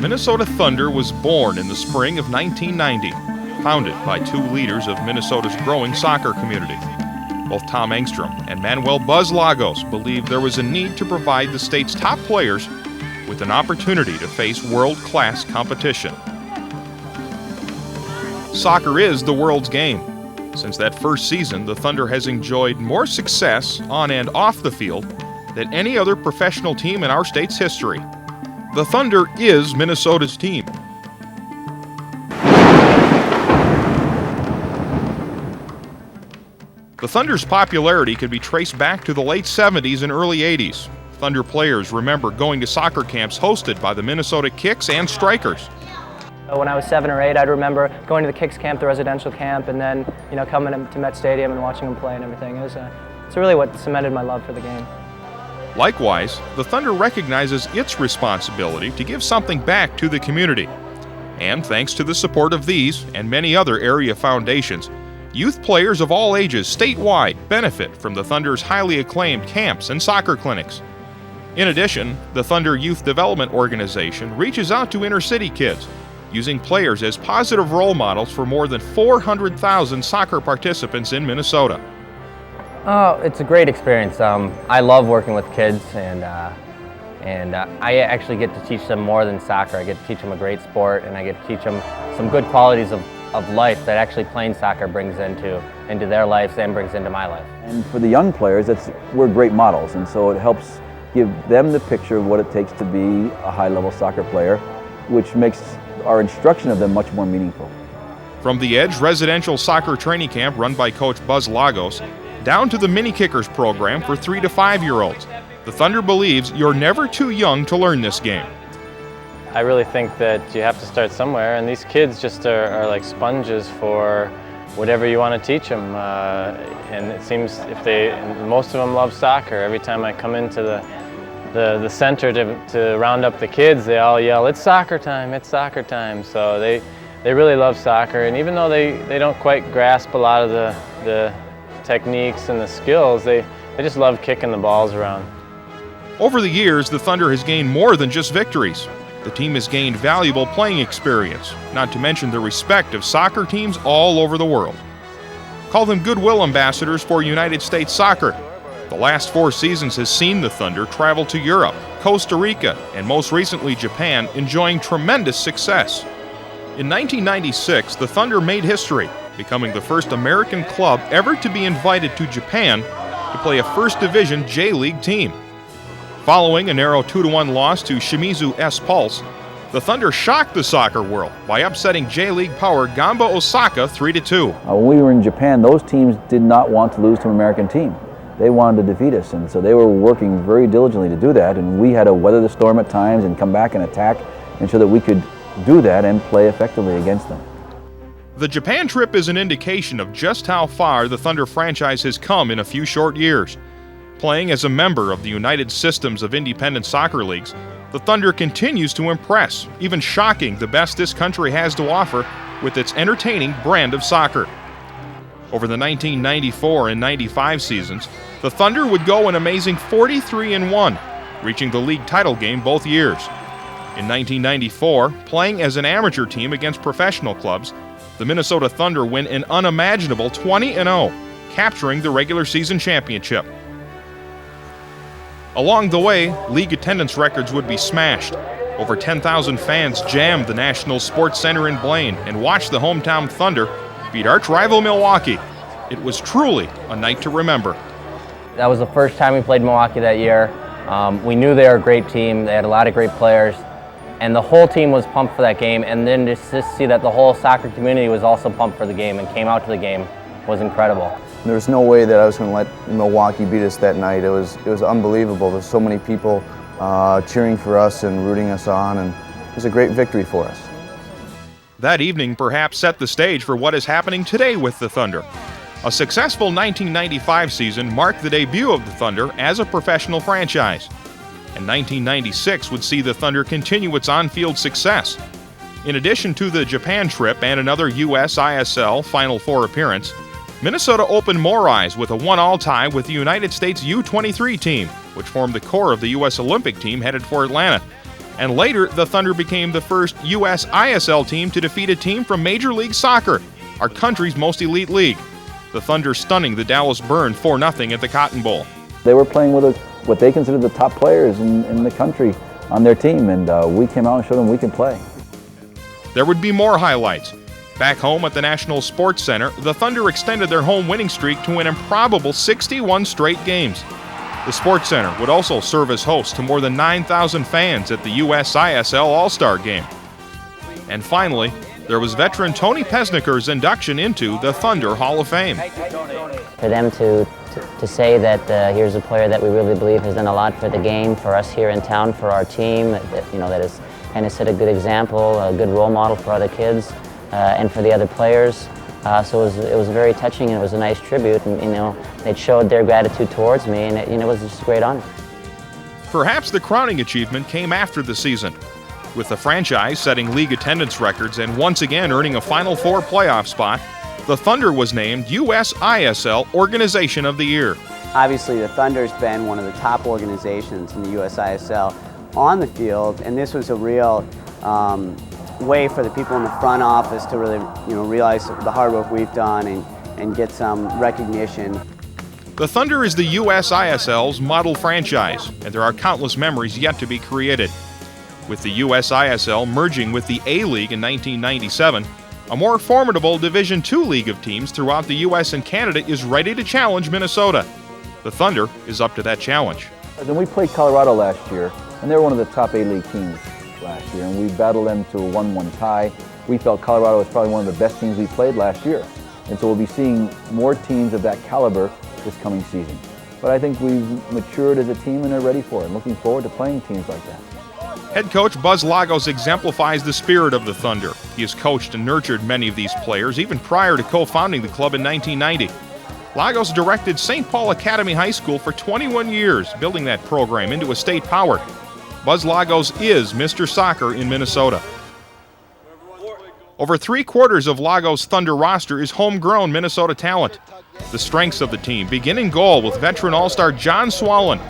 Minnesota Thunder was born in the spring of 1990, founded by two leaders of Minnesota's growing soccer community. Both Tom Engstrom and Manuel Buzz Lagos believed there was a need to provide the state's top players with an opportunity to face world-class competition. Soccer is the world's game. Since that first season, the Thunder has enjoyed more success on and off the field than any other professional team in our state's history. The Thunder is Minnesota's team. The Thunder's popularity can be traced back to the late 70s and early 80s. Thunder players remember going to soccer camps hosted by the Minnesota Kicks and Strikers. When I was 7 or 8, I'd remember going to the Kicks camp, the residential camp, and then coming to Met Stadium and watching them play and everything. It's really what cemented my love for the game. Likewise, the Thunder recognizes its responsibility to give something back to the community. And thanks to the support of these and many other area foundations, youth players of all ages statewide benefit from the Thunder's highly acclaimed camps and soccer clinics. In addition, the Thunder Youth Development Organization reaches out to inner-city kids, using players as positive role models for more than 400,000 soccer participants in Minnesota. Oh, it's a great experience. I love working with kids, and I actually get to teach them more than soccer. I get to teach them a great sport, and I get to teach them some good qualities of life that actually playing soccer brings into their lives and brings into my life. And for the young players, we're great models, and so it helps give them the picture of what it takes to be a high-level soccer player, which makes our instruction of them much more meaningful. From the Edge residential soccer training camp run by Coach Buzz Lagos, down to the Mini Kickers program for 3 to 5-year-olds, the Thunder believes you're never too young to learn this game. I really think that you have to start somewhere, and these kids just are like sponges for whatever you want to teach them. And it seems most of them love soccer. Every time I come into the center to round up the kids, they all yell, "It's soccer time, it's soccer time." So they really love soccer, and even though they don't quite grasp a lot of the techniques and the skills, they just love kicking the balls around. Over the years, the Thunder has gained more than just victories. The team has gained valuable playing experience, not to mention the respect of soccer teams all over the world. Call them goodwill ambassadors for United States soccer. The last 4 seasons has seen the Thunder travel to Europe, Costa Rica, and most recently Japan, enjoying tremendous success. In 1996, the Thunder made history, becoming the first American club ever to be invited to Japan to play a First Division J-League team. Following a narrow 2-1 loss to Shimizu S-Pulse, the Thunder shocked the soccer world by upsetting J-League power Gamba Osaka 3-2. When we were in Japan, those teams did not want to lose to an American team. They wanted to defeat us, and so they were working very diligently to do that, and we had to weather the storm at times and come back and attack, and so that we could do that and play effectively against them. The Japan trip is an indication of just how far the Thunder franchise has come in a few short years. Playing as a member of the United Systems of Independent Soccer Leagues, the Thunder continues to impress, even shocking the best this country has to offer with its entertaining brand of soccer. Over the 1994 and 95 seasons, the Thunder would go an amazing 43-1, reaching the league title game both years. In 1994, playing as an amateur team against professional clubs, the Minnesota Thunder win an unimaginable 20-0, capturing the regular season championship. Along the way, league attendance records would be smashed. Over 10,000 fans jammed the National Sports Center in Blaine and watched the hometown Thunder beat arch-rival Milwaukee. It was truly a night to remember. That was the first time we played Milwaukee that year. We knew they were a great team. They had a lot of great players, and the whole team was pumped for that game. And then just to see that the whole soccer community was also pumped for the game and came out to the game was incredible. There was no way that I was going to let Milwaukee beat us that night. It was unbelievable. There's so many people cheering for us and rooting us on, and it was a great victory for us. That evening perhaps set the stage for what is happening today with the Thunder. A successful 1995 season marked the debut of the Thunder as a professional franchise, and 1996 would see the Thunder continue its on-field success. In addition to the Japan trip and another U.S. ISL Final Four appearance, Minnesota opened more eyes with a 1-1 tie with the United States U-23 team, which formed the core of the U.S. Olympic team headed for Atlanta. And later, the Thunder became the first U.S. ISL team to defeat a team from Major League Soccer, our country's most elite league. The Thunder stunning the Dallas Burn 4-0 at the Cotton Bowl. They were playing with what they considered the top players in the country on their team, and we came out and showed them we can play. There would be more highlights. Back home at the National Sports Center, the Thunder extended their home winning streak to an improbable 61 straight games. The Sports Center would also serve as host to more than 9,000 fans at the USISL All-Star Game. And finally, there was veteran Tony Pesniker's induction into the Thunder Hall of Fame. For them to say that here's a player that we really believe has done a lot for the game, for us here in town, for our team, that has kind of set a good example, a good role model for other kids and for the other players. So it was very touching, and it was a nice tribute, and they showed their gratitude towards me, and it was just a great honor. Perhaps the crowning achievement came after the season, with the franchise setting league attendance records and once again earning a Final Four playoff spot. The Thunder was named USISL Organization of the Year. Obviously, the Thunder's been one of the top organizations in the USISL on the field, and this was a real way for the people in the front office to really, realize the hard work we've done and get some recognition. The Thunder is the USISL's model franchise, and there are countless memories yet to be created. With the USISL merging with the A-League in 1997, a more formidable Division II league of teams throughout the U.S. and Canada is ready to challenge Minnesota. The Thunder is up to that challenge. And we played Colorado last year, and they were one of the top A-League teams last year, and we battled them to a 1-1 tie. We felt Colorado was probably one of the best teams we played last year, and so we'll be seeing more teams of that caliber this coming season. But I think we've matured as a team and are ready for it, and looking forward to playing teams like that. Head coach Buzz Lagos exemplifies the spirit of the Thunder. He has coached and nurtured many of these players even prior to co-founding the club in 1990. Lagos directed St. Paul Academy High School for 21 years, building that program into a state power. Buzz Lagos is Mr. Soccer in Minnesota. Over 3/4 of Lagos' Thunder roster is homegrown Minnesota talent. The strengths of the team begin in goal with veteran all-star John Swallen,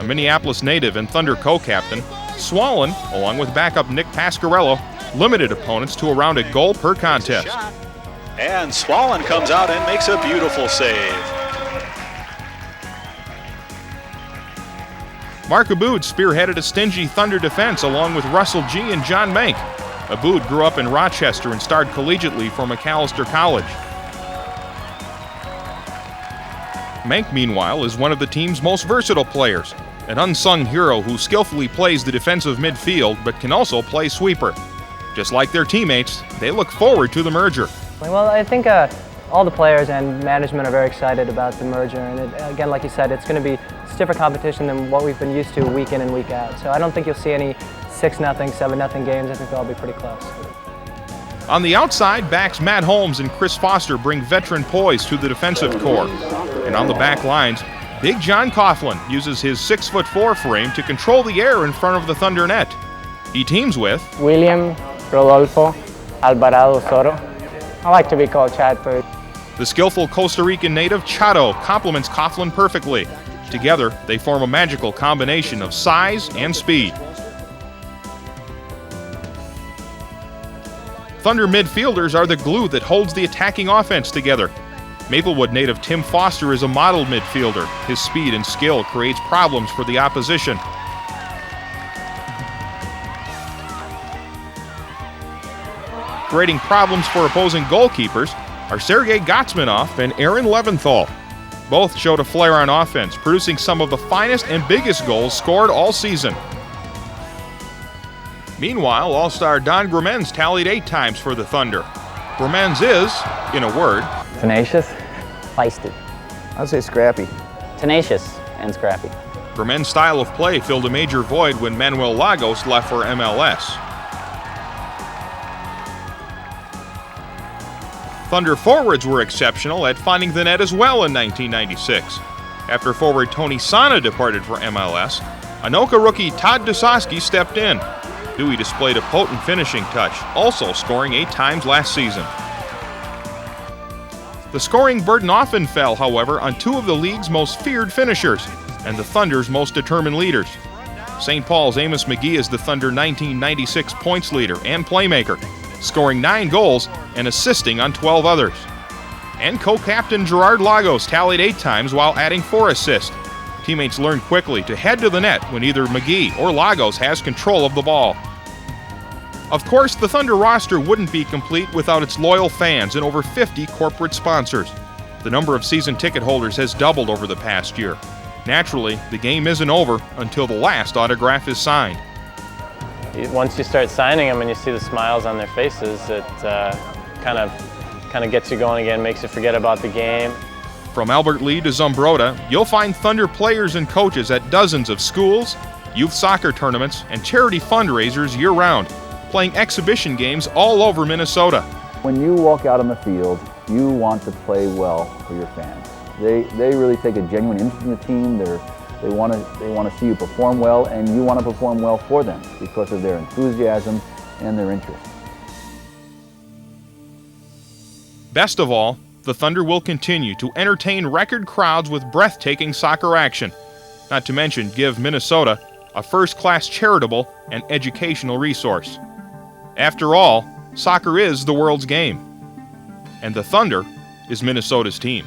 a Minneapolis native and Thunder co-captain. Swallen, along with backup Nick Pasquarello, limited opponents to around a goal per contest. And Swallen comes out and makes a beautiful save. Mark Aboud spearheaded a stingy Thunder defense along with Russell G. and John Mank. Aboud grew up in Rochester and starred collegiately for Macalester College. Mank, meanwhile, is one of the team's most versatile players, an unsung hero who skillfully plays the defensive midfield but can also play sweeper. Just like their teammates, they look forward to the merger. Well, I think all the players and management are very excited about the merger, and again, like you said, it's going to be stiffer competition than what we've been used to week in and week out. So I don't think you'll see any 6-0, 7-0 games. I think they'll all be pretty close. On the outside, backs Matt Holmes and Chris Foster bring veteran poise to the defensive core. And on the back lines, Big John Coughlin uses his 6'4" frame to control the air in front of the Thunder net. He teams with William Rodolfo Alvarado Soro. I like to be called Chad for the skillful Costa Rican native Chato complements Coughlin perfectly. Together, they form a magical combination of size and speed. Thunder midfielders are the glue that holds the attacking offense together. Maplewood native Tim Foster is a model midfielder. His speed and skill creates problems for the opposition. Creating problems for opposing goalkeepers are Sergei Gotsmanov and Aaron Leventhal. Both showed a flair on offense, producing some of the finest and biggest goals scored all season. Meanwhile, all-star Don Grumens tallied 8 times for the Thunder. Grumens is, in a word, tenacious, Feisty. I'd say scrappy. Tenacious and scrappy. Grumens' style of play filled a major void when Manuel Lagos left for MLS. Thunder forwards were exceptional at finding the net as well in 1996. After forward Tony Sana departed for MLS, Anoka rookie Todd Dusosky stepped in. Dewey displayed a potent finishing touch, also scoring 8 times last season. The scoring burden often fell, however, on 2 of the league's most feared finishers and the Thunder's most determined leaders. St. Paul's Amos McGee is the Thunder 1996 points leader and playmaker, scoring 9 goals and assisting on 12 others. And co-captain Gerard Lagos tallied 8 times while adding 4 assists. Teammates learn quickly to head to the net when either McGee or Lagos has control of the ball. Of course, the Thunder roster wouldn't be complete without its loyal fans and over 50 corporate sponsors. The number of season ticket holders has doubled over the past year. Naturally, the game isn't over until the last autograph is signed. Once you start signing them and you see the smiles on their faces, it kind of gets you going again, makes you forget about the game. From Albert Lee to Zumbrota, you'll find Thunder players and coaches at dozens of schools, youth soccer tournaments, and charity fundraisers year-round, playing exhibition games all over Minnesota. When you walk out on the field, you want to play well for your fans. They really take a genuine interest in the team. They want to see you perform well, and you want to perform well for them because of their enthusiasm and their interest. Best of all, the Thunder will continue to entertain record crowds with breathtaking soccer action, not to mention give Minnesota a first-class charitable and educational resource. After all, soccer is the world's game, and the Thunder is Minnesota's team.